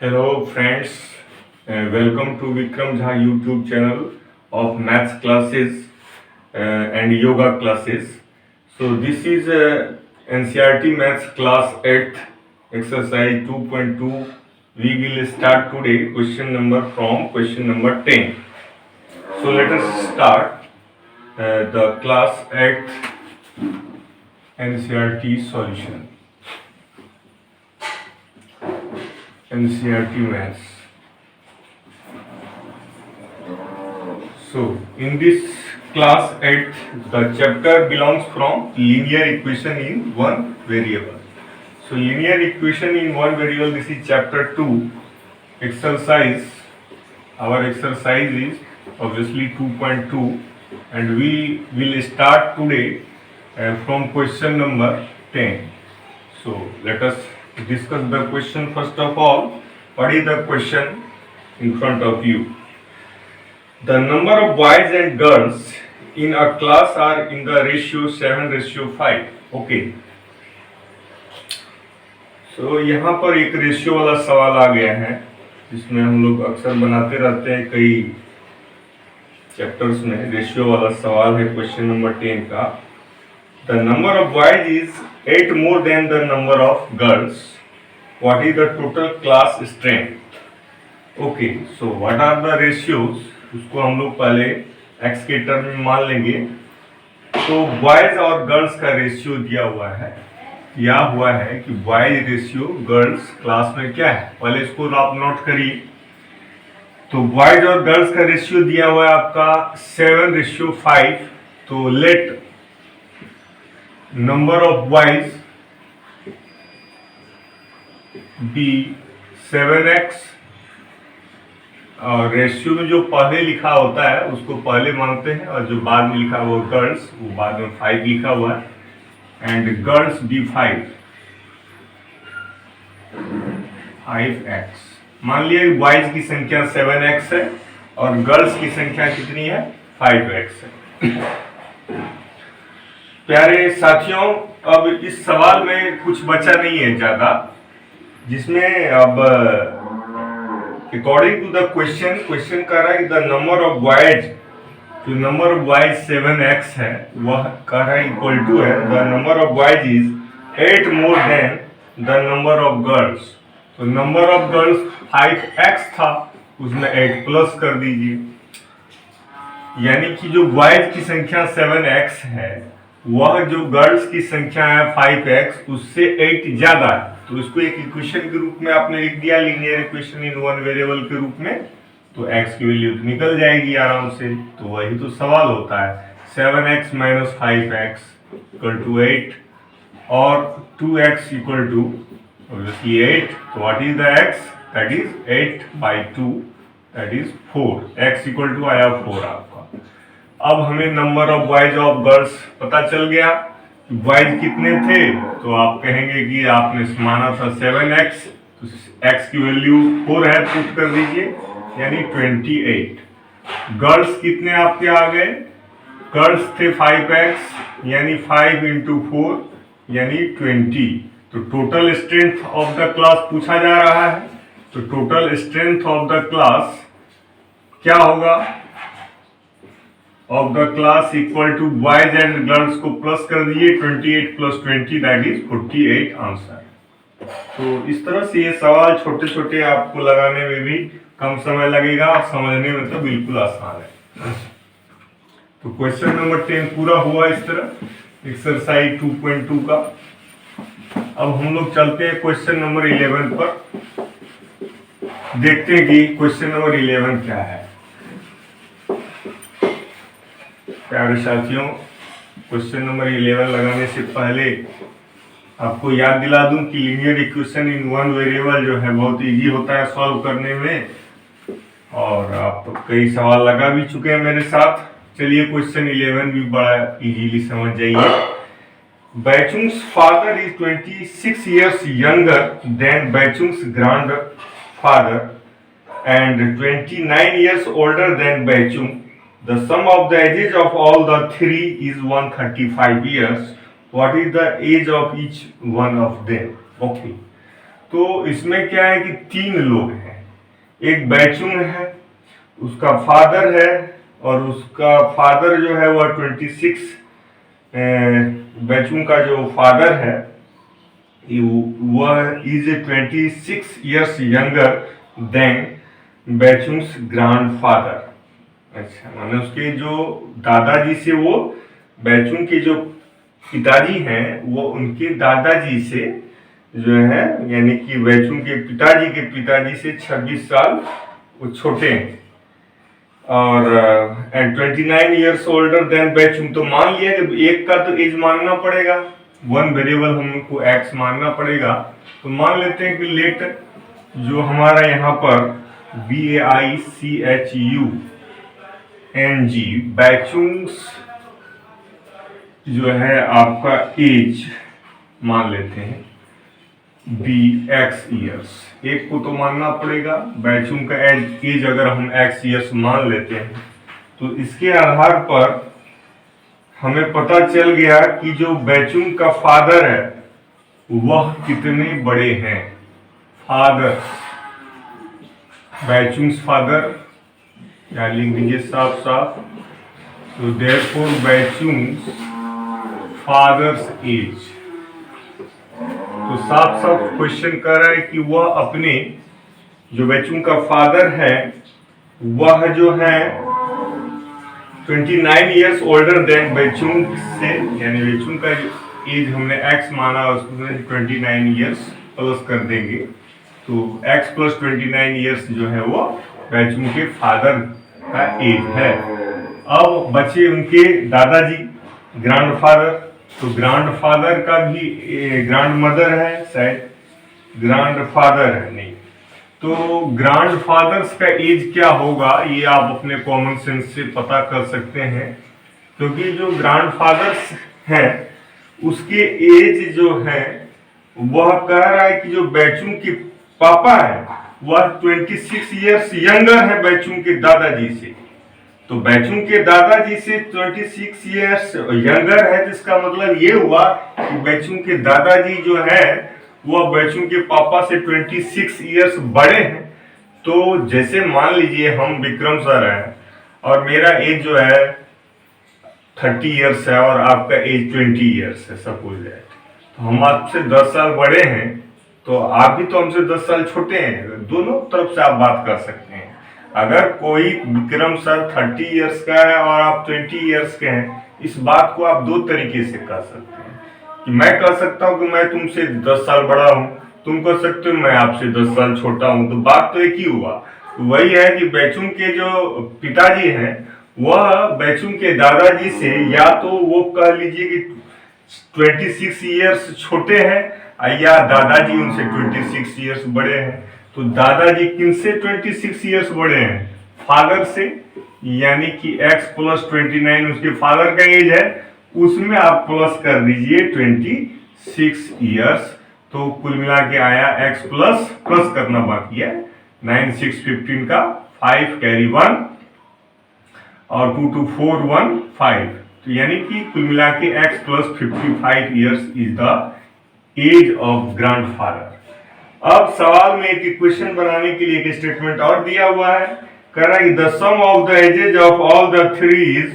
Hello friends, welcome to Vikram Jha YouTube channel of maths classes and yoga classes. So this is NCERT Maths class 8 exercise 2.2. We will start today question number from question number 10. So let us start the class 8 NCERT solution. NCERT Maths. So in this class 8, the chapter belongs from linear equation in one variable. So linear equation in one variable, this is chapter 2 exercise. Our exercise is obviously 2.2 and we will start today from question number 10. So let us discuss the question first of all. What is the question in front of you? The number of boys and girls in a class are in the ratio 7:5. Okay. So यहाँ पर एक ratio वाला सवाल आ गया है जिसमें हम लोग अक्सर बनाते रहते हैं कई चैप्टर्स में रेशियो वाला सवाल है क्वेश्चन नंबर 10 का. The number of boys is 8 more than the number of girls. What is the total class strength? Okay, so what are the ratios? उसको हम लोग पहले x के टर्म में मान लेंगे. तो बॉयज और गर्ल्स का रेशियो दिया हुआ है. दिया हुआ है कि बॉयज रेशियो गर्ल्स क्लास में क्या है, पहले इसको आप नोट करिए. तो बॉयज और गर्ल्स का रेशियो दिया हुआ है आपका 7:5. तो let number of boys be 7x और रेशियो में जो पहले लिखा होता है उसको पहले मानते हैं और जो बाद में लिखा हुआ गर्ल्स वो बाद में 5 लिखा हुआ है. And girls be 5x. मान लिया बॉयज की संख्या 7x है और गर्ल्स की संख्या कितनी है 5x है. प्यारे साथियों, अब इस सवाल में कुछ बचा नहीं है ज्यादा, जिसमें अब अकॉर्डिंग टू द क्वेश्चन कह रहा है द नंबर ऑफ बॉयज, जो नंबर ऑफ बॉयज 7x है वह कह रहा है इक्वल टू है the number of boys is 8 more than the number of girls. तो नंबर ऑफ गर्ल्स 5x था, उसमें 8 प्लस कर दीजिए. यानी कि जो बॉयज की संख्या 7x है वह जो गर्ल्स की संख्या है 5x उससे 8 ज्यादा है. तो इसको एक इक्वेशन के रूप में आपने लिख दिया, linear equation in one variable के रूप में. तो x की वैल्यू तो निकल जाएगी आराम से. तो वही तो सवाल होता है, 7x minus 5x equal to 8 और 2x इक्वल टू obviously 8. तो what is the x? That is 8/2, that is 4. x equal to आया 4 आपका. अब हमें number of boys of girls पता चल गया. बॉयज कितने थे? तो आप कहेंगे कि आपने माना था 7x, तो x की वैल्यू 4 है, पुट कर दीजिए यानी 28. गर्ल्स कितने आपके आ गए? गर्ल्स थे 5x यानी 5 इंटू 4 यानी 20. तो total strength of the class पूछा जा रहा है. तो total strength of the class क्या होगा? Of the class equal to boys and girls को प्लस कर दीजिए, 28 प्लस 20 दैट इज 48 आंसर. तो इस तरह से ये सवाल छोटे छोटे आपको लगाने में भी कम समय लगेगा और समझने में तो बिल्कुल आसान है. तो क्वेश्चन नंबर 10 पूरा हुआ इस तरह एक्सरसाइज 2.2 का. अब हम लोग चलते हैं क्वेश्चन नंबर 11 पर, देखते हैं कि क्वेश्चन नंबर 11 क्या है. प्यारे साथियों, क्वेश्चन नंबर 11 लगाने से पहले आपको याद दिला दूं कि linear equation in one variable जो है बहुत इजी होता है सॉल्व करने में, और आप कई सवाल लगा भी चुके हैं मेरे साथ. चलिए क्वेश्चन 11 भी बड़ा इजीली समझ जाइए. Bhaichung's father is 26 years younger than Bhaichung's grandfather and 29 years older than Bhaichung. The sum of the ages of all the three is 135 years. What is the age of each one of them? Okay. तो इसमें क्या है कि 3 लोग हैं, एक बैचुंग है, उसका फादर है, और उसका फादर जो है वह 26, बैचुंग का जो फादर है वह is 26 years younger than Bhaichung's grandfather. अच्छा, माने उसके जो दादाजी से, वो बैचुंग के जो पिताजी हैं वो उनके दादाजी से जो है, यानी कि बैचुंग के पिताजी से 26 साल वो छोटे हैं, और 29 ईयर्स ओल्डर देन बैचुंग। तो मान लिया कि एक का तो एज मानना पड़ेगा, वन वेरिएबल हमको एक्स मानना पड़ेगा। तो मान लेते हैं कि लेट जो हमारा यहाँ पर BAICHUNG बैचुंग्स जो है आपका एज मान लेते हैं BX ईयर्स, एक को तो मानना पड़ेगा। बैचुंग का एज अगर हम X ईयर्स मान लेते हैं तो इसके आधार पर हमें पता चल गया कि जो बैचुंग का फादर है वह कितने बड़े हैं। फादर, बैचुंग्स फादर, या लिख दीजिए साफ साफ। तो देयरफॉर बैचुंग्स फादर्स एज, तो साफ साफ क्वेश्चन कर रहा है कि वह अपने जो बैचुंग का फादर है वह जो है 29 ईयर्स ओल्डर देन बैचुंग से, यानी बैचुंग का एज हमने x माना, उसमें 29 ईयर्स प्लस कर देंगे, तो x प्लस 29 ईयर्स जो है वो बैचुंग के फादर का एज है। अब बचे उनके दादाजी, ग्रैंडफादर। तो ग्रैंडफादर का भी ग्रैंड मदर है, शायद ग्रैंडफादर है नहीं, तो ग्रैंडफादर्स का एज क्या होगा ये आप अपने कॉमन सेंस से पता कर सकते हैं, क्योंकि जो ग्रैंडफादर्स हैं उसके एज जो है वह कह रहा है कि जो बैचुंग के पापा है वह 26 ईयर्स यंगर है बैचुंग के दादाजी से। तो बैचुंग के दादाजी से 26 ईयर्स यंगर है, तो इसका मतलब ये हुआ कि बैचुंग के दादाजी जो है वह बैचुंग के पापा से 26 ईयर्स बड़े हैं। तो जैसे मान लीजिए हम विक्रम सर हैं और मेरा एज जो है 30 ईयर्स है और आपका एज 20 ईयर्स है सपोज दैट, तो हम आपसे 10 साल बड़े हैं, तो आप भी तो हमसे 10 साल छोटे हैं। दोनों तरफ से आप बात कर सकते हैं। अगर कोई विक्रम सर 30 ईयर्स का है और आप 20 ईयर्स के हैं, इस बात को आप दो तरीके से कर सकते हैं कि मैं कह सकता हूं कि मैं तुमसे 10 साल बड़ा हूं, तुम कह सकते हो मैं आपसे 10 साल छोटा हूं, तो बात तो एक ही हुआ। तो वही है कि बैचुंग के जो पिताजी हैं वह बैचुंग के दादाजी से या तो वो कह लीजिए कि 26 ईयर्स छोटे हैं या दादाजी उनसे 26 ईयर्स बड़े हैं। तो दादाजी किनसे 26 ईयर्स बड़े हैं? फादर से, यानी कि x प्लस 29 उसके फादर का एज है, उसमें आप प्लस कर दीजिए 26 ईयर्स, तो कुल मिला के आया x प्लस करना बाकी है 9 6 15 का 5 कैरी 1 और 2 2 4 1 5, तो यानी कि कुल मिला के x plus 55 years is the age of grandfather. अब सवाल में एक इक्वेशन बनाने के लिए एक स्टेटमेंट और दिया हुआ है, कह रहा है the sum of the ages of all the three is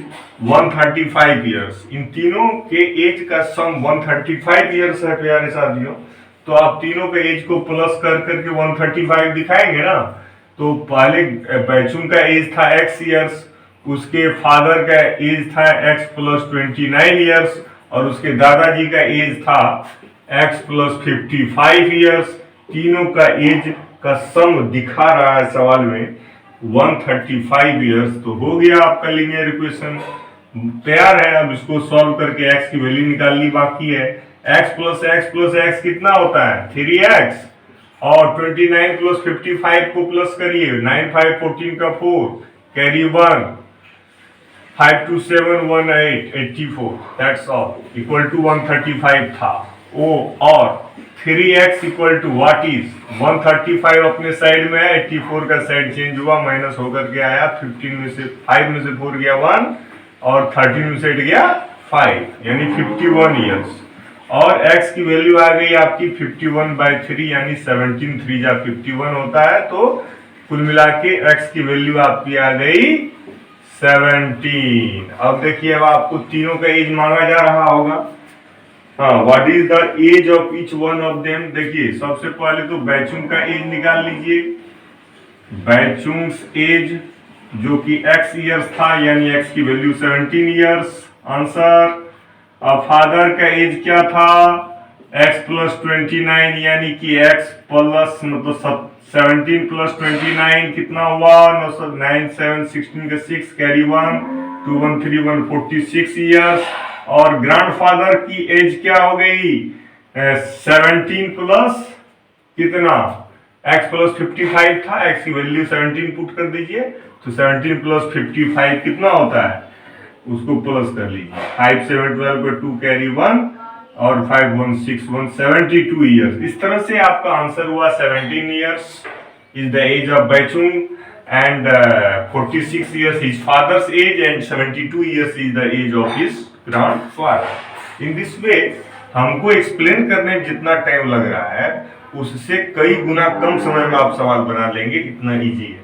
135 years. इन तीनों के एज का सम 135 ईयर्स है प्यारे साथियों। तो आप तीनों के एज को प्लस कर करके 135 दिखाएंगे ना। तो पहले बैचुंग का एज था x ईयर्स, उसके फादर का एज था x प्लस 29 ईयर्स और उसके दादाजी का एज था x प्लस 55 ईयर्स। तीनों का एज का सम दिखा रहा है सवाल में 135 ईयर्स। तो हो गया आपका लीनियर इक्वेशन तैयार है। अब इसको सॉल्व करके x की वैल्यू निकालनी बाकी है। x प्लस x कितना होता है 3x, और 29 प्लस 55 को प्लस करिए 9 5 14 का 4 carry 1 5 2 7 1 8 84, that's all equal to 135 था। ओ और 3x equal to what is 135 अपने साइड में है, 84 का साइड चेंज हुआ माइनस होकर के आया, 15 में से 5 में से 4 गया 1 और 13 में से 8 गया 5, यानी 51 ईयर्स। और x की वैल्यू आ गई आपकी 51/3 यानी 17 3 जा 51 होता है। तो कुल मिला के x की वैल्यू आपकी आ गई 17। अब देखिए, अब आपको तीनों का एज मांगा जा रहा होगा। हाँ, what is the age of each one of them. देखिए, सबसे पहले तो बैचुंग का एज निकाल लीजिए। बैचुंग्स एज जो कि x ईयर्स था, यानी x की वैल्यू 17 ईयर्स, आंसर। अब फादर का एज क्या था, x प्लस 29 यानी कि x प्लस मतलब 17 प्लस 29 कितना हुआ, 9 7 16 का 6 कैरी 1 2 1 3 1 46 ईयर्स। और ग्रैंडफादर की एज क्या हो गई, 17 प्लस कितना, x प्लस 55 था, x की वैल्यू 17 पुट कर दीजिए, तो 17 प्लस 55 कितना होता है, उसको प्लस कर लीजिए। 5 7 12 पर 2 कैरी 1 और 5 1 6 1 72 ईयर्स। इस तरह से आपका आंसर हुआ 17 years is the age of Bhaichung and 46 years his father's age and 72 years is the age of his grandfather. In this way हमको एक्सप्लेन करने में जितना टाइम लग रहा है उससे कई गुना कम समय में आप सवाल बना लेंगे, इतना इजी है।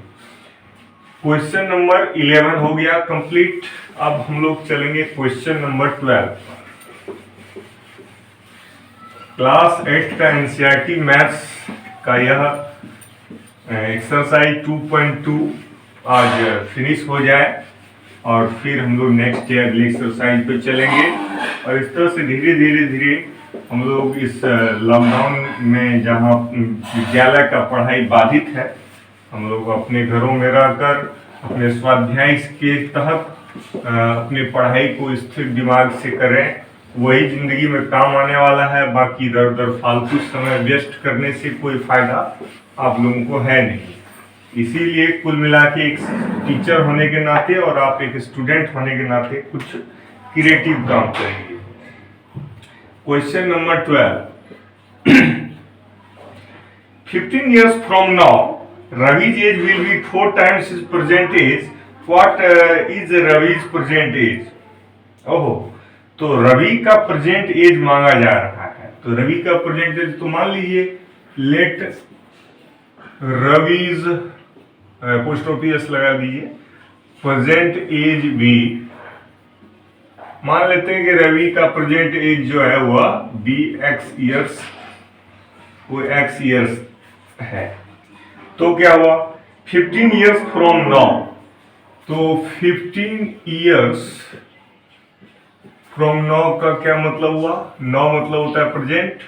क्वेश्चन नंबर 11 हो गया कंप्लीट। अब हम लोग चलेंगे क्वेश्चन नंबर 12। क्लास 8 का एनसीईआरटी मैथ्स का यह एक्सरसाइज 2.2 आज फिनिश हो जाए और फिर हम लोग नेक्स्ट डे अगले एक्सरसाइज पे चलेंगे। और इस तरह से धीरे धीरे धीरे हम लोग इस लॉकडाउन में जहाँ विद्यालय का पढ़ाई बाधित है, हम लोग अपने घरों में रहकर अपने स्वाध्याय के तहत अपनी पढ़ाई को स्थिर दिमाग से करें, वही जिंदगी में काम आने वाला है। बाकी इधर उधर फालतू समय वेस्ट करने से कोई फायदा आप लोगों को है नहीं। इसीलिए कुल मिला के एक टीचर होने के नाते और आप एक स्टूडेंट होने के नाते कुछ क्रिएटिव काम करेंगे। Question number 12। 15 years from now, Ravi's age will be 4 times his present age. What is Ravi's present age? ओहो, तो रवि का प्रेजेंट एज मांगा जा रहा है। तो रवि का प्रेजेंट एज तो मान लीजिए लेट रविज पोस्टोपियस लगा दीजिए, प्रेजेंट एज भी मान लेते हैं कि रवि का प्रेजेंट एज जो है वह bx ईयर्स, वो x ईयर्स है। तो क्या हुआ 15 years from now, तो 15 years from now का क्या मतलब हुआ, now मतलब होता है प्रेजेंट।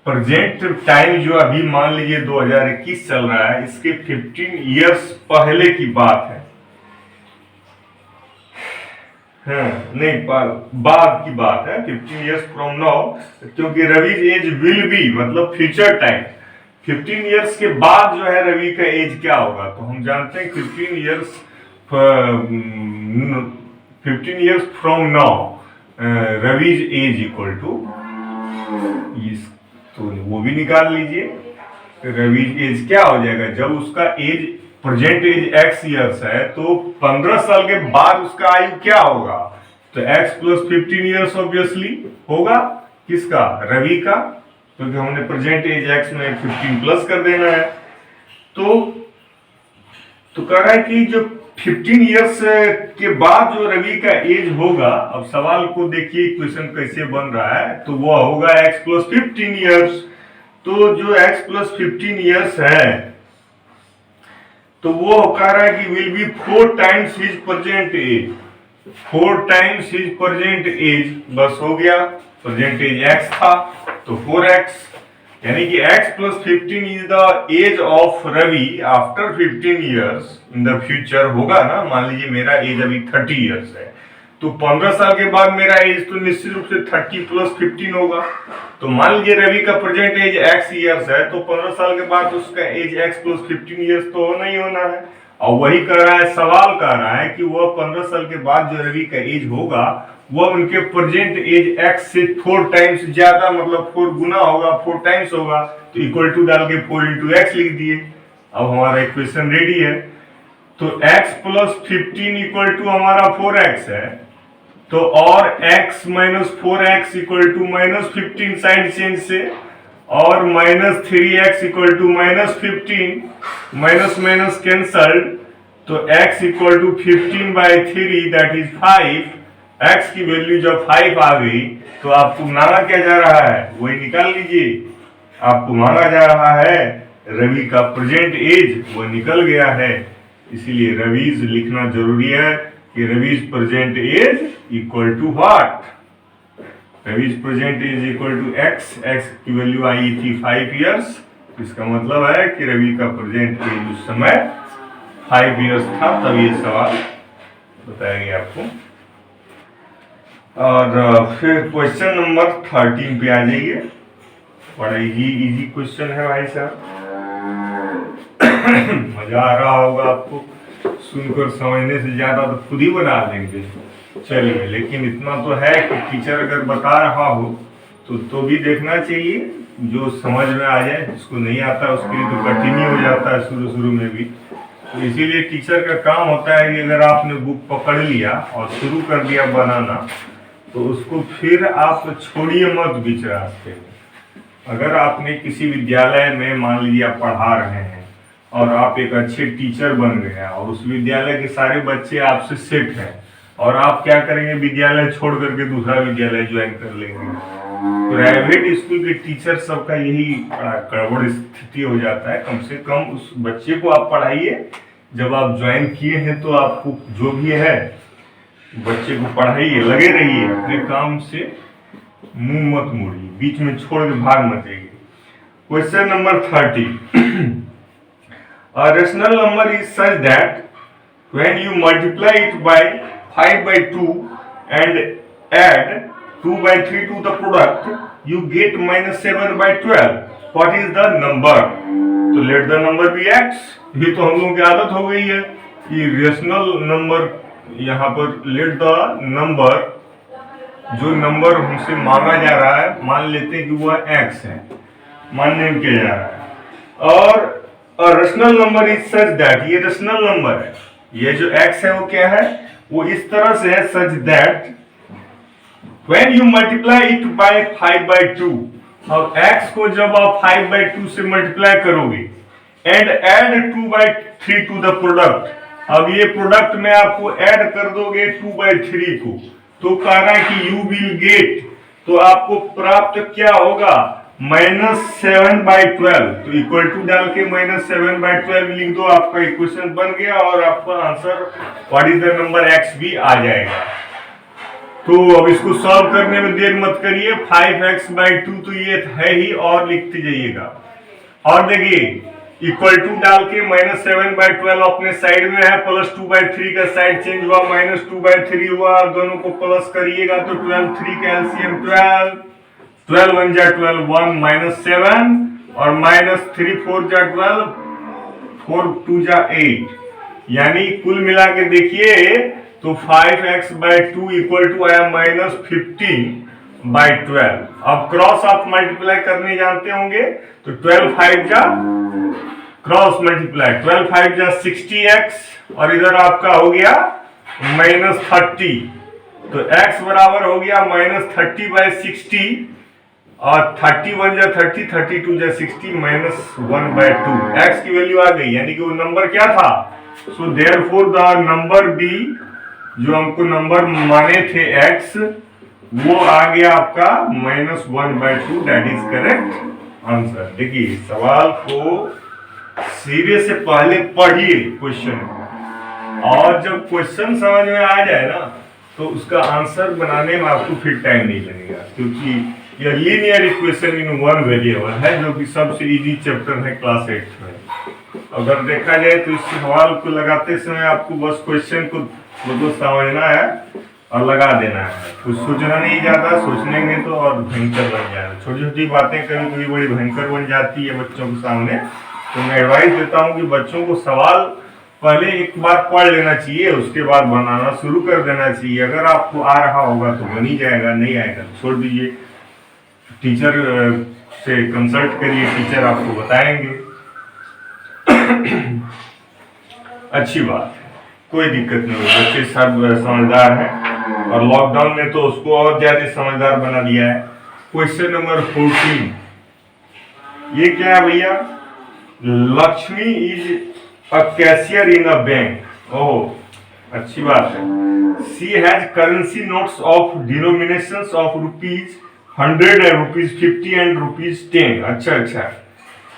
प्रेजेंट टाइम जो अभी मान लीजिए 2021 चल रहा है, इसके 15 years पहले की बात है। हाँ, नहीं बाद की बात है, 15 years from now, क्योंकि रवि एज विल बी मतलब फ्यूचर टाइम। 15 years के बाद जो है रवि का एज क्या होगा, तो हम जानते हैं 15 years from now Ravi's age equal to, तो वो भी निकाल लीजिए। रविज एज क्या हो जाएगा, जब उसका age present age x years है तो 15 साल के बाद उसका आयु क्या होगा, तो x प्लस 15 ईयर्स ऑब्वियसली होगा। किसका, रवि का, क्योंकि हमने प्रेजेंट एज x में 15 प्लस कर देना है। तो कह रहा है कि जो 15 ईयर्स के बाद जो रवि का एज होगा, अब सवाल को देखिए क्वेश्चन कैसे बन रहा है, तो वो होगा x प्लस 15 ईयर्स। तो जो x प्लस 15 ईयर्स है तो वो कह रहा है कि will be 4 times his present age, 4 times his present age, बस हो गया। प्रेजेंट एज x था तो 4x, यानी कि x plus 15 is the age of Ravi after 15 years in the future होगा ना। मान लीजिए मेरा एज अभी 30 ईयर्स है, तो 15 साल के बाद मेरा एज तो निश्चित रूप से 30 प्लस 15 होगा। तो मान लीजिए रवि का प्रेजेंट एज x ईयर्स है, तो 15 साल के बाद उसका एज x प्लस 15 ईयर्स तो होना ही होना है। और वही कर रहा है, सवाल कर रहा है कि वह 15 साल के बाद जो रवि का एज होगा वह उनके प्रेजेंट एज x से 4 टाइम्स ज्यादा, मतलब 4 गुना होगा, 4 टाइम्स होगा। तो इक्वल टू डाल के 4 इंटू x लिख दिए। अब हमारा इक्वेशन रेडी है। तो x प्लस 15 इक्वल टू हमारा 4x है। तो तो और x minus 4x equal to minus 15 side change से, और minus 3x equal to minus 15, minus minus cancelled, तो x equal to 15/3 that is 5। x की वैल्यू जब 5 आ गई तो आपको मांगा क्या जा रहा है, वही निकाल लीजिए। आपको मांगा जा रहा है रवि का प्रेजेंट एज, वो निकल गया है। इसीलिए रवीज लिखना जरूरी है कि Ravi's present age equal to what, Ravi's present age equal to x। x की वैल्यू आई थी 5 इयर्स, इसका मतलब है कि रवि का प्रेजेंट एज उस समय 5 इयर्स था, तब ये सवाल बताया गया आपको। और फिर क्वेश्चन नंबर 13 पे आ जाइए। बड़ा इजी क्वेश्चन है भाई साहब, मजा आ रहा होगा आपको सुनकर, समझने से ज्यादा तो खुद ही बना लेंगे। चलिए, लेकिन इतना तो है कि टीचर अगर बता रहा हो तो भी देखना चाहिए, जो समझ में आ जाए। जिसको नहीं आता उसके लिए तो कठिन ही हो जाता है शुरू में भी। तो इसीलिए टीचर का काम होता है कि अगर आपने बुक पकड़ लिया और शुरू कर दिया बनाना, तो उसको फिर आप छोड़िए मत बीच रास्ते में। अगर आपने किसी विद्यालय में मान लीजिए आप पढ़ा रहे हैं और आप एक अच्छे टीचर बन गए हैं और उस विद्यालय के सारे बच्चे आपसे सेट हैं, और आप क्या करेंगे, विद्यालय छोड़ करके दूसरा विद्यालय ज्वाइन कर लेंगे। प्राइवेट स्कूल के टीचर सबका यही बड़ा गड़बड़ स्थिति हो जाता है। कम से कम उस बच्चे को आप पढ़ाइए, जब आप ज्वाइन किए हैं तो आपको जो भी है बच्चे को पढ़ाइए, लगे रहिए, अपने काम से मुंह मत मोड़िए, बीच में छोड़ के भाग मत जाइए। Question number 30। A rational number is such that when you multiply it by 5/2 and add 2/3 to the product, you get -7/12. What is the number? तो let the number be x। ये तो हम लोगों की आदत हो गई है कि रेशनल नंबर, यहाँ पर लेट द नंबर, जो नंबर हमसे मांगा जा रहा है मान लेते हैं कि वह x है, मान्य किया जा रहा है। और rational number is such that, ये रेशनल नंबर है, ये जो x है वो क्या है, वो इस तरह से है, such that when you multiply it by 5/2। अब x को जब आप 5/2 से मल्टीप्लाई करोगे and add 2/3 to the product, अब ये प्रोडक्ट में आपको ऐड कर दोगे 2/3 को, तो कह रहा है कि यू विल गेट, तो आपको प्राप्त क्या होगा, -7/12। तो इक्वल टू डाल के -7/12 लिख दो, आपका इक्वेशन बन गया और आपका answer what is the number x भी आ जाएगा। तो अब इसको सॉल्व करने में देर मत करिए, 5x/2 तो ये है ही, और लिखते जाइएगा। और देखिए इक्वल टू डाल के -7/12 अपने साइड में है, प्लस 2/3 का साइड चेंज हुआ, -2/3 हुआ, दोनों को प्लस करिएगा तो 12, 3 का एलसीएम 12, 12 1 जा 12, 1 -7 और -3 4 जा 12, 4 2 जा 8, यानी कुल मिला के देखिए तो 5x/2 इक्वल टू आया -15/12। अब क्रॉस आप मल्टीप्लाई करने जानते होंगे, तो 12 5 जा क्रॉस मल्टीप्लाई, 12 5 जा 60x और इधर आपका हो गया -30, तो x बराबर हो गया -30/60 और 31 जा 30, 32 जा 60, -1/2। x की वैल्यू आ गई, यानी कि वो नंबर क्या था, so therefore the number be, जो हमको नंबर माने थे x, वो आ गया आपका -1/2, दैट इज करेक्ट आंसर। देखिए सवाल को सीरियस से पहले पढ़िए क्वेश्चन, और जब क्वेश्चन समझ में आ जाए ना तो उसका आंसर बनाने में आपको फिर टाइम नहीं लगेगा, क्योंकि यह linear equation in one variable है, जो कि सबसे इजी चैप्टर है क्लास 8 में। अगर देखा जाए तो इस सवाल को लगाते समय आपको बस क्वेश्चन को तो समझना है और लगा देना है, कुछ सोचना नहीं जाता, सोचनेंगे तो और भयंकर बन जाएगा। छोटी छोटी बातें कभी कभी बड़ी भयंकर बन जाती है बच्चों के सामने। तो मैं एडवाइस देता हूँ कि बच्चों को सवाल पहले एक बार पढ़ लेना चाहिए, उसके बाद बनाना शुरू कर देना चाहिए। अगर आपको आ रहा होगा तो बन ही जाएगा, नहीं आएगा तो छोड़ दीजिए, टीचर से कंसल्ट करिए, टीचर आपको बताएंगे। अच्छी बात है, कोई दिक्कत नहीं, बच्चे सब समझदार हैं। और लॉकडाउन ने तो उसको और ज्यादा समझदार बना दिया है। क्वेश्चन नंबर 14, ये क्या है भैया? Lakshmi is a cashier in a bank. Oh, अच्छी बात है। She has currency notes of denominations of ₹100 and ₹50 and ₹10। अच्छा अच्छा,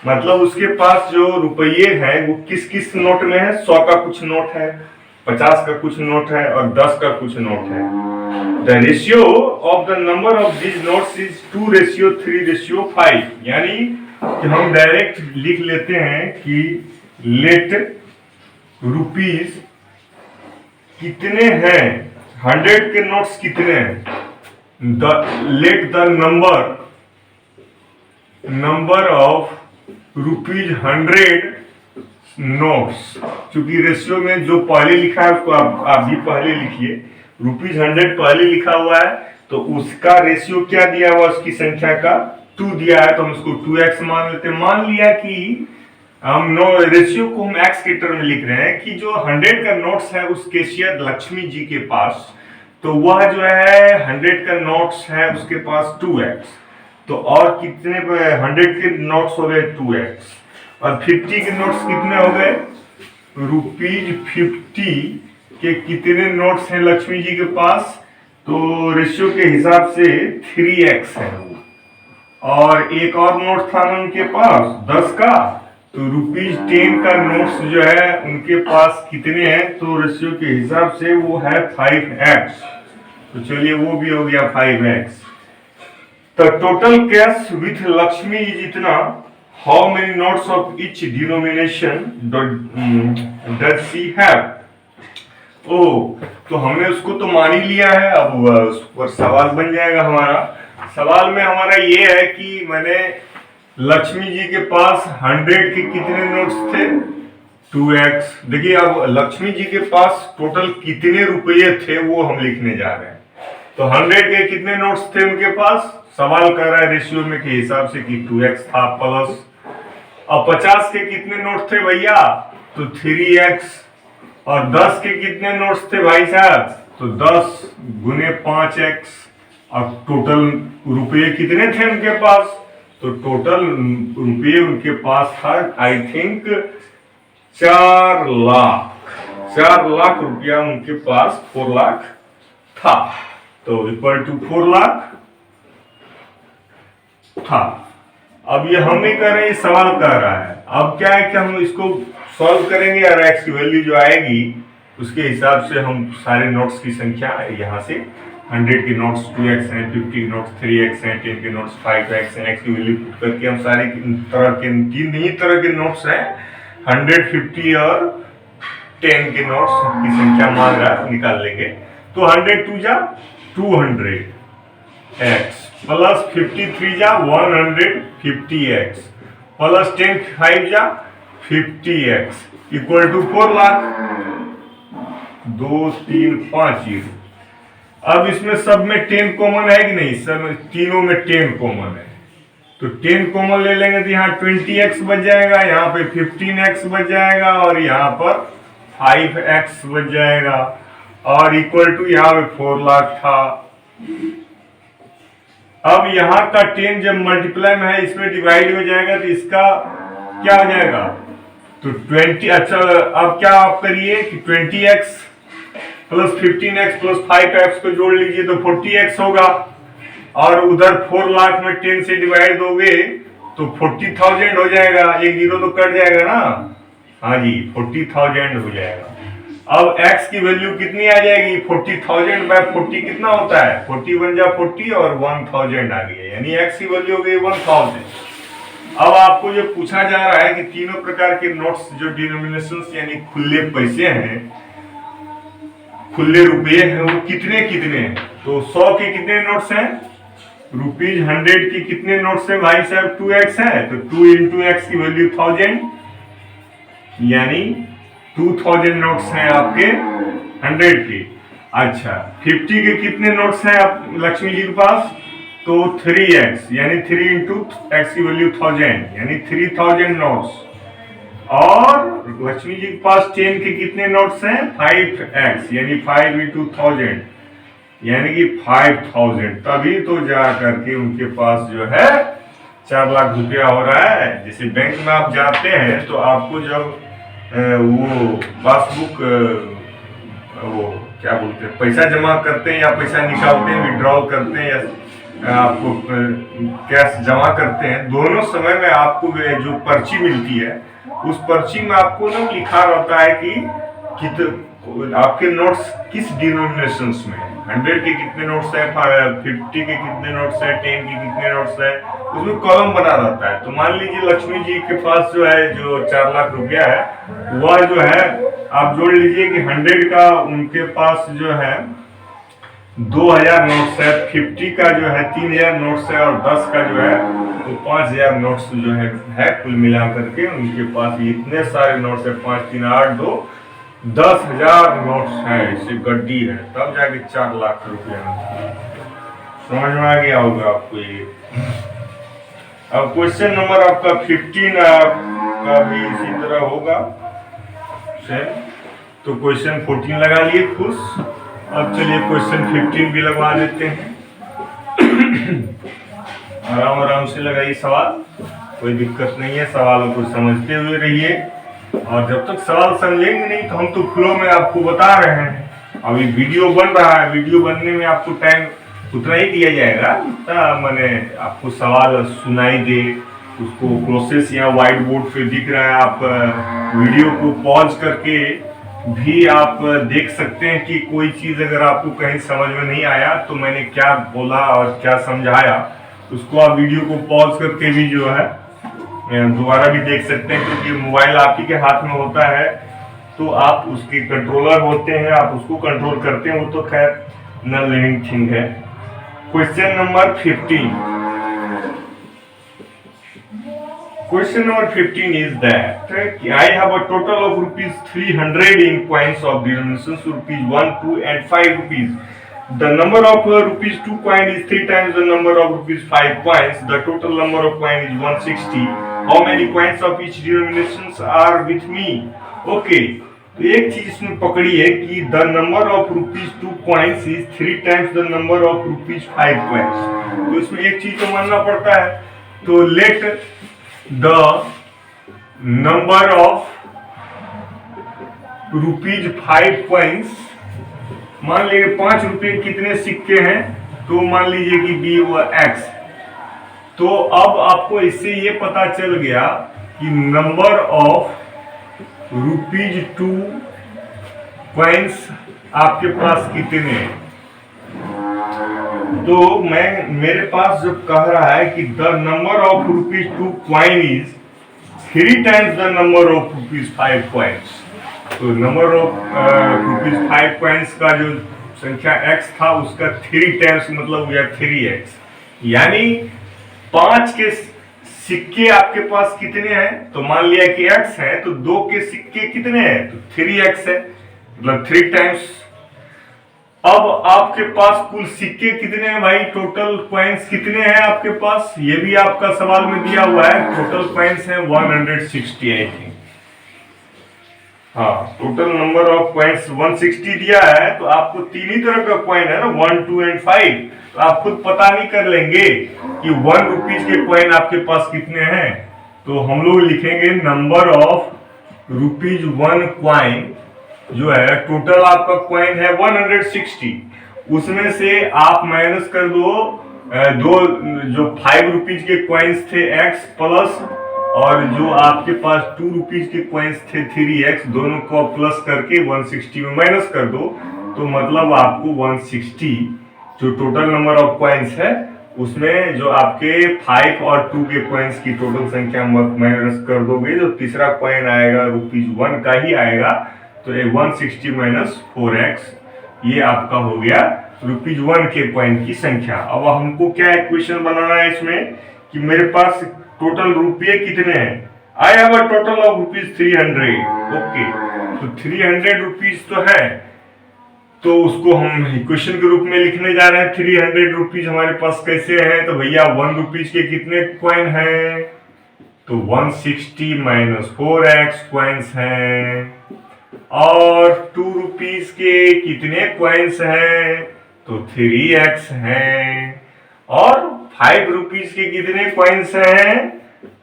मतलब उसके पास जो रुपये है वो किस किस नोट में है? 100 का कुछ नोट है, 50 का कुछ नोट है और 10 का कुछ नोट है। The ratio of the number of this notes is 2:3:5। यानी कि हम डायरेक्ट लिख लेते हैं कि लेट रुपीज कितने हैं, 100 के नोट्स कितने हैं, late the number of ₹100 notes. क्योंकि रेशियो में जो पहले लिखा है उसको आप भी पहले लिखिए। ₹100 पहले लिखा हुआ है तो उसका रेशियो क्या दिया हुआ, उसकी संख्या का 2 दिया है, तो हम उसको 2x मान लेते हैं। मान लिया कि हम रेशियो को हम x के टर्म में लिख रहे हैं कि जो 100 का नोट्स है उस कैशियर लक्ष्मी जी के पास, तो वह जो है 100 का नोट्स है उसके पास 2x। तो और कितने 100 के नोट्स हो गए 2x, और 50 के नोट्स कितने हो गए? ₹50 के कितने नोट्स हैं लक्ष्मी जी के पास? तो रेशियो के हिसाब से 3x है वो। और एक और नोट था ना उनके पास 10 का, तो ₹10 का नोट्स जो है उनके पास कितने हैं? तो रेशियो के हिसाब से वो है 5x। तो चलिए वो भी हो गया 5x। The total cash with Lakshmi is इतना। How many notes of each denomination does she have? ओह, तो हमने उसको तो मान ही लिया है। अब उस पर सवाल बन जाएगा हमारा। सवाल में हमारा ये है कि मैंने लक्ष्मी जी के पास 100 के कितने नोट्स थे? 2x। देखिए अब लक्ष्मी जी के पास टोटल कितने रुपये थे वो हम लिखने जा रहे हैं। तो 100 के कितने नोट्स थे उनके पास? सवाल कर रहा है रेशियो में के हिसाब से कि 2x था प्लस। अब 50 के कितने नोट थे भैया? तो 3x। और 10 के कितने नोट्स थे भाई साहब? तो 10 गुने 5x। अब टोटल रुपये कितने थे उनके पास? तो टोटल रुपये उनके पास था आई थिंक 4 लाख। 4 लाख रुपया उनके पास, 4 लाख था। तो इक्वल टू 4 लाख था। अब ये हम नहीं कर रहे हैं, सवाल कर रहा है। अब क्या है कि हम इसको सॉल्व करेंगे और x की वैल्यू जो आएगी उसके हिसाब से हम सारे नोट्स की संख्या यहाँ से 100 के नोट्स 2x हैं, 50 के नोट्स 3x हैं, 10 के नोट्स 5x हैं, x की वैल्यू पुट करके हम सारे तरह के 3 ही तरह के नोट्स हैं 100, 50 और 10 के नोट्स की संख्या मान रहा निकाल लेंगे। तो 100 2 जा 200x प्लस 53 जा 150x प्लस 10 5 जा 50x इक्वल टू 4 लाख। 2 3 5 0। अब इसमें सब में 10 कॉमन है कि नहीं? सब तीनों में 10 कॉमन है, तो 10 कॉमन ले लेंगे तो यहाँ 20x बच जाएगा, यहाँ पे 15x बच जाएगा और यहाँ पर 5x बच जाएगा और इक्वल टू यहाँ पे 4 लाख था। अब यहाँ का 10 जब मल्टीप्लाई में है इसमें डिवाइड हो जाएगा तो इसका क्या हो जाएगा? तो 20। अच्छा अब क्या आप करिए कि 20x plus 15x plus 5x को जोड़ लीजिए तो 40x होगा और उधर 4 लाख में 10 से डिवाइड दोगे तो 40,000 हो जाएगा। एक जीरो तो कट जाएगा ना? हाँ जी, 40,000 हो जाएगा। अब x की वैल्यू कितनी आ जाएगी? 40,000 बाय 40 कितना होता है? 40 बन जा 40 और 1000 आ गई, यानी x की वैल्यू हो गई 1000। अब आपको जो पूछा जा रहा है कि तीनों प्रकार के नोट्स जो डिनोमिनेशंस यानी खुले पैसे हैं, खुले रुपये हैं, वो कितने कितने हैं? तो 100 के कितने नोट्स हैं? ₹100 के कितने नोट्स हैं भाई साहब? 2x है, तो 2 into x की वैल्यू 1000 यानी 2000 नोट्स हैं आपके 100 के। अच्छा 50 के कितने नोट्स हैं आप लक्ष्मी जी के पास? तो 3x यानी 3 into x की वैल्यू 1000 यानी 3000 नोट्स। और लक्ष्मी जी के पास 10 के कितने नोट्स हैं? 5x यानी 5 into 1000 यानी कि 5000, तभी तो जा करके उनके पास जो है 4 लाख रुपया हो रहा है। जैसे बैंक में आप जाते हैं तो आपको जब वो पासबुक वो क्या बोलते हैं, पैसा जमा करते हैं या पैसा निकालते हैं, विड्रॉल करते हैं या आपको कैश जमा करते हैं, दोनों समय में आपको जो पर्ची मिलती है उस पर्ची में आपको ना लिखा रहता है कि आपके नोट्स किस डिनोमिनेशंस में है, 100 के कितने नोट्स है, 50 के कितने नोट्स है, 10 के कितने नोट्स है, उसमें कॉलम बना रहता है। तो मान लीजिए लक्ष्मी जी के पास जो है जो 4 लाख रुपया है वह जो है आप जोड़ लीजिए कि 100 का उनके पास जो है 2000 नोट्स है, 50 का जो है 3000 नोट्स है और 10 का जो है तो 5000 नोट्स जो है कुल मिला करके उनके पास इतने सारे नोट्स है, 5 3 8 2 10,000 नोट्स है, इसे गड्डी है, तब जाके 4 लाख रुपया समझ में आ गया होगा आपको ये। अब क्वेश्चन नंबर आपका 15 आपका भी इसी तरह होगा तो क्वेश्चन 14 लगा लिए खुश। अब चलिए क्वेश्चन 15 भी लगवा देते हैं। आराम आराम से लगाइए सवाल, कोई दिक्कत नहीं है, सवालों को समझते हुए रहिए और जब तक सवाल समझेंगे नहीं तो हम तो फ्लो में आपको बता रहे हैं। अभी वीडियो बन रहा है, वीडियो बनने में आपको टाइम उतना ही दिया जाएगा, मैंने आपको सवाल सुनाई दे, उसको प्रोसेस यहाँ व्हाइट बोर्ड पे दिख रहा है, आप वीडियो को पॉज करके भी आप देख सकते हैं कि कोई चीज़ अगर आपको कहीं समझ में नहीं आया तो मैंने क्या बोला और क्या समझाया, उसको आप वीडियो को पॉज करके भी जो है दोबारा भी देख सकते हैं, क्योंकि मोबाइल आप ही के हाथ में होता है तो आप उसके कंट्रोलर होते हैं, आप उसको कंट्रोल करते हैं, वो तो खैर नॉन लिविंग थिंग है। Question number 15। Question number 15 is that I have a total of rupees 300 in coins of denominations rupees 1, 2 and 5 rupees. The number of rupees 2 coin is 3 times the number of rupees 5 coins. The total number of coin is 160. How many coins of each denominations are with me? Okay. तो एक चीज इसमें पकड़ी है कि the number of rupees 2 coins is 3 times the number of rupees 5 coins. तो इसमें एक चीज तो मानना पड़ता है, तो let the number of rupees 5 coins, मान लीजिए 5 रुपए कितने सिक्के हैं, तो मान लीजिए कि बी और एक्स। तो अब आपको इससे ये पता चल गया कि नंबर ऑफ रुपीज 2 कॉइन्स आपके पास कितने हैं। तो मेरे पास जो कह रहा है कि the number of rupees 2 coin is 3 times the number of rupees 5 coins. तो नंबर ऑफ रुपीज 5 कॉइन्स का जो संख्या x था उसका 3 टाइम्स मतलब हुआ 3x, यानी 5 के सिक्के आपके पास कितने हैं, तो मान लिया कि x है तो 2 के सिक्के कितने हैं, तो 3x है, मतलब 3 टाइम्स। अब आपके पास कुल सिक्के कितने हैं भाई, टोटल कॉइन्स कितने हैं आपके पास, ये भी आपका सवाल में दिया हुआ है। टोटल कॉइन्स है 160 आई थिंक, हाँ टोटल नंबर ऑफ कॉइन्स 160 दिया है। तो आपको 3 ही तरह का कॉइन है ना, 1, 2 एंड 5, तो आप खुद पता नहीं कर लेंगे कि 1 रुपीज के कॉइन आपके पास कितने हैं। तो हम लोग लिखेंगे नंबर ऑफ रुपीज 1 कॉइन जो है, टोटल आपका कॉइन है 160, उसमें से आप माइनस कर दो जो 5 रुपीज के कॉइन्स थे x प्लस, और जो आपके पास 2 रुपीज के कॉइन्स थे 3x, दोनों को प्लस करके 160 में माइनस कर दो, तो मतलब आपको 160 जो टोटल नंबर ऑफ कॉइन्स है उसमें जो आपके 5 और 2 के कॉइन्स की टोटल संख्या माइनस कर दोगे, जो तीसरा कॉइन आएगा रुपीज 1 का ही आएगा, तो 160 माइनस 4x, ये आपका हो गया रुपीज 1 के कॉइन की संख्या। अब हमको क्या इक्वेशन बनाना है इसमें कि मेरे पास टोटल रुपये कितने हैं, I have a total of rupees 300। Okay, तो 300 रुपीज तो है, तो उसको हम इक्वेशन के रूप में लिखने जा रहे हैं। 300 रुपीज हमारे पास कैसे है, तो भैया 1 रुपीज के कितने कॉइन हैं, तो 160 माइनस 4x कॉइन्स हैं, और 2 रुपीज के कितने कॉइन्स हैं, तो 3x हैं। और 5 रुपीज के कितने कॉइन्स हैं?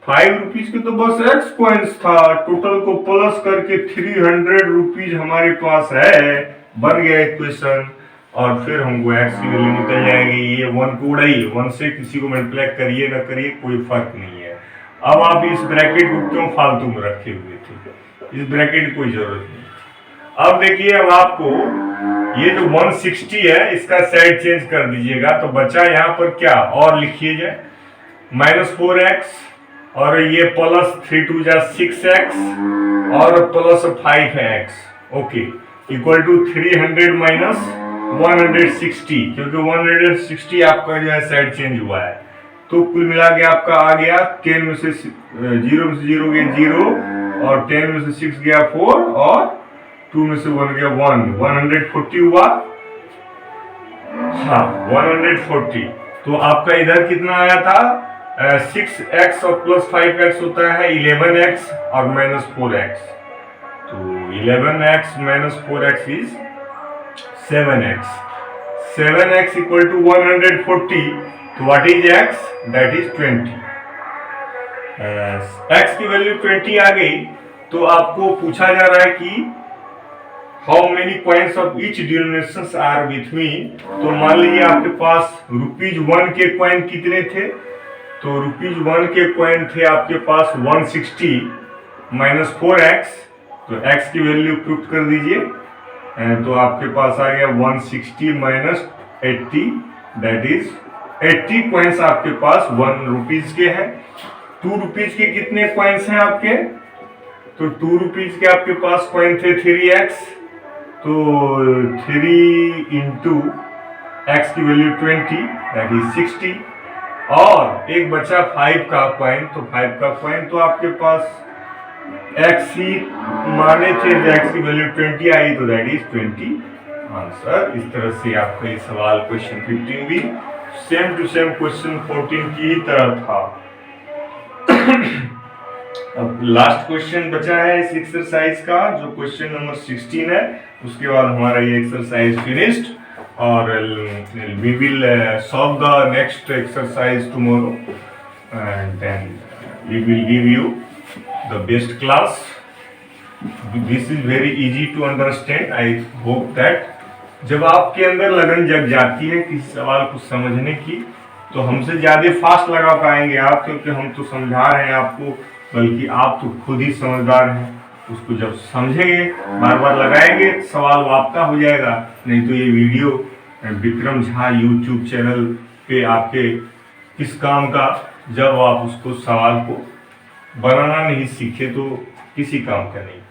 5 रुपीज के तो बस x कॉइन्स था, टोटल को प्लस करके 300 रुपीज हमारे पास है। बन गया इक्वेशन। और फिर हमको x की वैल्यू निकल जाएगी, ये 1 को उड़ाइए, 1 से किसी को मल्टीप्लाई करिए ना करिए कोई फर्क नहीं है। अब आप इस ब्रैकेट को क्यों फालतू में रखे हुए थे? इस ब्रैकेट की कोई जरूरत नहीं। अब देखिए, अब आपको ये जो 160 है इसका साइड चेंज कर दीजिएगा, तो बचा यहाँ पर क्या और लिखिए जाए, -4x और ये प्लस 3 2 जा 6x और plus 5x, okay, equal to 300 minus 160, क्योंकि 160 आपका जो है साइड चेंज हुआ है। तो कुल मिला के आपका आ गया 10 में से 0 में से 0 गया 0 और 10 में से 6 गया 4 और 2 में से 1 गया 1, 140 हुआ। हाँ 140। तो आपका इधर कितना आया था? 6x और प्लस 5x होता है 11x और माइनस 4x। तो 11x minus 4x is 7x। 7x equal to 140। तो what is x? That is 20। x की वैल्यू 20 आ गई। तो आपको पूछा जा रहा है कि how many coins of each denominations are with me. तो मान लीजिए आपके पास ₹1 के कॉइन कितने थे? तो ₹1 के कॉइन थे आपके पास 160 माइनस 4x। तो x की वैल्यू पुट कर दीजिए, तो आपके पास आ गया 160 माइनस 80, दैट इज 80 कॉइन्स आपके पास 1 रुपीज के हैं। 2 रुपीज के कितने कॉइन्स हैं आपके? तो 2 रुपीज के आपके पास कॉइन थे 3x। तो 3 इंटू x की वैल्यू 20, दैट इज 60। और एक बचा 5 का कॉइन। तो 5 का कॉइन तो आपके पास x ही माने थे, x की वैल्यू 20 आई, तो दैट इज 20 आंसर। इस तरह से आपका ये सवाल क्वेश्चन 15 भी सेम टू सेम क्वेश्चन 14 की ही तरह था। अब लास्ट क्वेश्चन बचा है इस एक्सरसाइज का, जो क्वेश्चन नंबर 16 है। उसके बाद हमारा ये एक्सरसाइज फिनिश्ड और we will solve the next exercise tomorrow and then we will give you the best class. This is very easy to understand. I hope that जब आपके अंदर लगन जग जाती है किसी सवाल को समझने की, तो हमसे ज्यादा फास्ट लगा पाएंगे आप, क्योंकि हम तो समझा रहे हैं आपको, बल्कि आप तो खुद ही समझदार हैं। उसको जब समझेंगे, बार बार लगाएंगे, सवाल वो आपका हो जाएगा। नहीं तो ये video Vikram Jha YouTube channel पे आपके किस काम का, जब आप उसको सवाल को बनाना नहीं सीखे तो किसी काम का नहीं।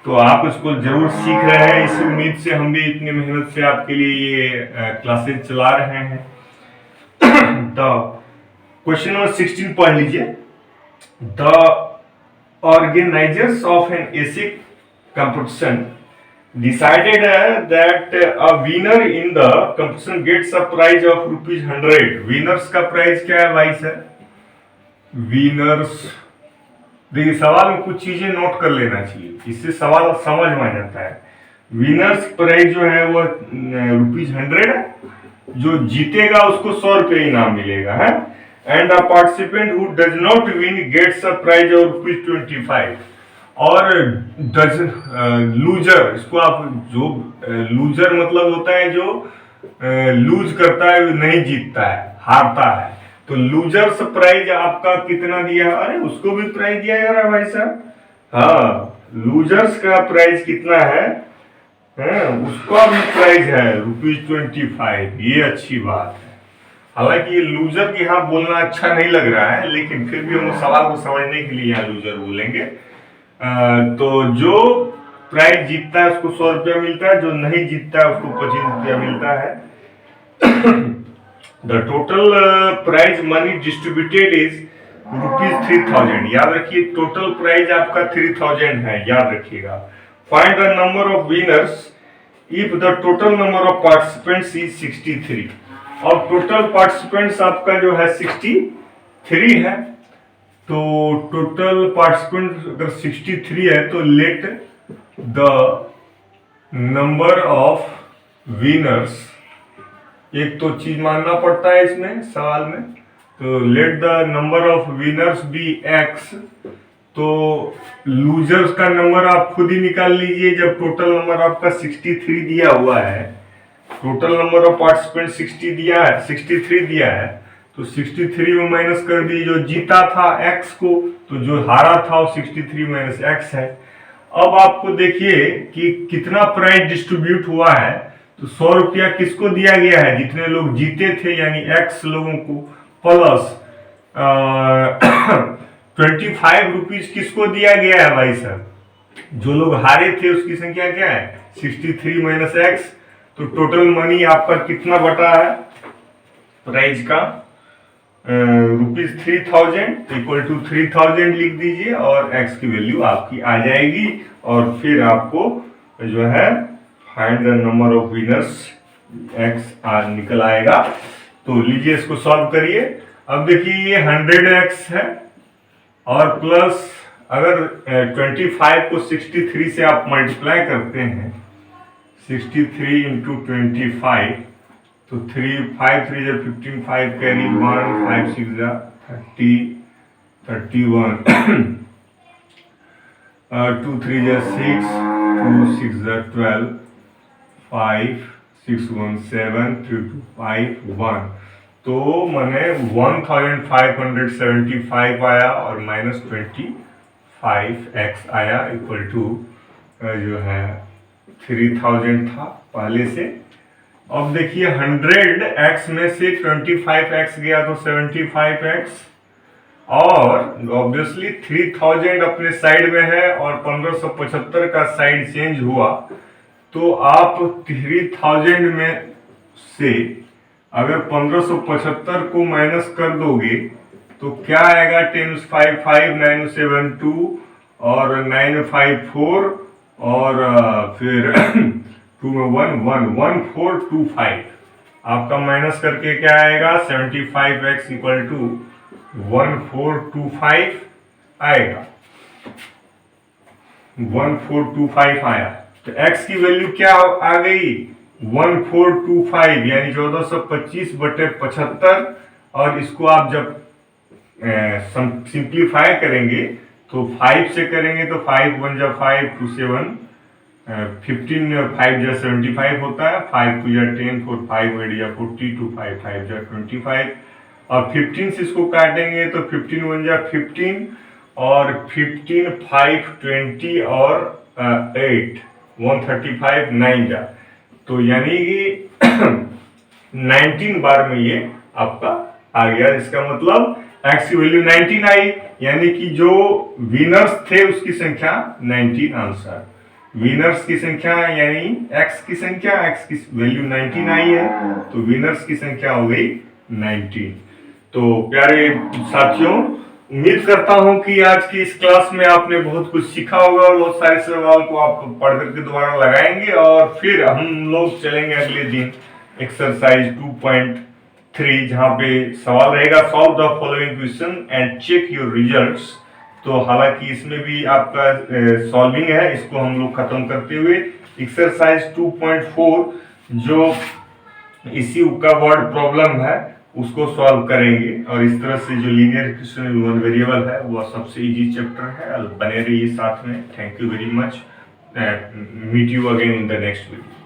तो आप इसको जरूर सीख रहे हैं, इस उम्मीद से हम भी इतनी मेहनत से आपके लिए ये क्लासेस चला रहे हैं। तो क्वेश्चन नंबर 16 पढ़ लीजिए। The organisers of an essay competition decided that a winner in the competition gets a prize of ₹100। Winners का प्राइज क्या है भाई सर? विनर्स, देखिए सवाल में कुछ चीजें नोट कर लेना चाहिए, इससे सवाल समझ में आ जाता है। विनर्स प्राइज जो है वो ₹100 है, जो जीतेगा उसको 100 रुपये इनाम मिलेगा है। And a participant who does not win gets a prize of ₹25। और डज लूजर, इसको आप जो लूजर मतलब होता है जो लूज करता है, नहीं जीतता है, हारता है। तो लूजर्स प्राइज आपका कितना दिया? अरे उसको भी प्राइज दिया जा रहा है भाई साहब। हाँ, लूजर्स का प्राइज कितना है? उसका भी प्राइज है ₹25। ये अच्छी बात है। हालांकि ये लूजर के यहाँ बोलना अच्छा नहीं लग रहा है, लेकिन फिर भी हम सवाल को समझने के लिए यहाँ लूजर बोलेंगे। तो जो प्राइज जीतता है उसको 100 रुपया मिलता है, जो नहीं जीतता है उसको 25 रुपया मिलता है। The total prize money distributed is ₹3000। याद रखिए, टोटल प्राइज आपका 3000 है, याद रखिएगा। Find the number of winners if the total number of participants is 63। और टोटल पार्टिसिपेंट्स आपका जो है 63 है। तो टोटल पार्टिसिपेंट अगर 63 है तो let the number of winners एक तो चीज मानना पड़ता है इसमें सवाल में। तो let the number of winners be x, तो लूजर्स का नंबर आप खुद ही निकाल लीजिए। जब टोटल नंबर आपका 63 दिया हुआ है, टोटल नंबर ऑफ पार्टिसिपेंट 63 दिया है, तो 63 में माइनस कर दिए जो जीता था x को, तो जो हारा था वो 63 माइनस x है। अब आपको देखिए कि कितना प्राइज डिस्ट्रीब्यूट हुआ है। तो 100 रुपया किसको दिया गया है, जितने लोग जीते थे यानी x लोगों को, प्लस 25 रुपीज किसको दिया गया है भाई साहब, जो लोग हारे थे उसकी संख्या क्या है 63 माइनस एक्स। तो टोटल मनी आपका कितना बटा है प्राइज का, ₹3000 इक्वल टू 3000 लिख दीजिए और x की वैल्यू आपकी आ जाएगी। और फिर आपको जो है find the number of winners x निकल आएगा। तो लीजिए इसको सॉल्व करिए। अब देखिए ये 100x है और प्लस अगर 25 को 63 से आप मल्टीप्लाई करते हैं, 63 इंटू 25, तो 5 3 जब 15, 5 कैरी 1, 5 6 जा 30, 31, 2 3 जा 6, 2 6 जा 12, 5 6 1 7, 3 2 5 1। तो मैंने 1575 आया और माइनस 25x आया इक्वल टू जो है 3000 था पहले से। अब देखिए 100x में से 25x गया तो 75x, और ऑब्वियसली 3000 अपने साइड में है और 1575 का साइड चेंज हुआ। तो आप 3000 में से अगर 1575 को माइनस कर दोगे तो क्या आएगा, 10 5 5 9 7 2 और 9 5 4 और फिर 2 में 1 1 1 4 2 5। आपका माइनस करके क्या आएगा 75x इक्वल टू 1425 आएगा, 1425 आया। तो x की वैल्यू क्या आ गई 1425 यानी 1425/75। और इसको आप जब सिंप्लीफाई करेंगे तो 5 से करेंगे तो 5 1 जा 5 2 7 15 5 जा 75 होता है, 5 2 जा 10 4 5 8 जा 40 2 5 5 जा 25। और 15 से इसको काटेंगे तो 15 1 जा 15 और 15 5 20 और 8 135 9 जा, तो यानी कि 19 बार में ये आपका आ गया। इसका मतलब x की वैल्यू 19 आई, यानी कि जो विनर्स थे उसकी संख्या 19 आंसर। विनर्स की संख्या यानी x की संख्या, x की वैल्यू 19 आई है तो विनर्स की संख्या हो गई 19। तो प्यारे साथियों, उम्मीद करता हूं कि आज की इस क्लास में आपने बहुत कुछ सीखा होगा और बहुत सारे सवाल को आप पढ़ करके दोबारा लगाएंगे। और फिर हम लोग चलेंगे अगले दिन एक्सरसाइज 2.3 जहां पे सवाल रहेगा solve the following question and check your results. तो हालांकि इसमें भी आपका सॉल्विंग है, इसको हम लोग खत्म करते हुए एक्सरसाइज 2.4 जो इसी का वर्ड प्रॉब्लम है उसको सॉल्व करेंगे। और इस तरह से जो लीनियर इक्वेशन वन वेरिएबल है वो सबसे इजी चैप्टर है, बने रहिए साथ में। Thank you very much, meet you again in the next video.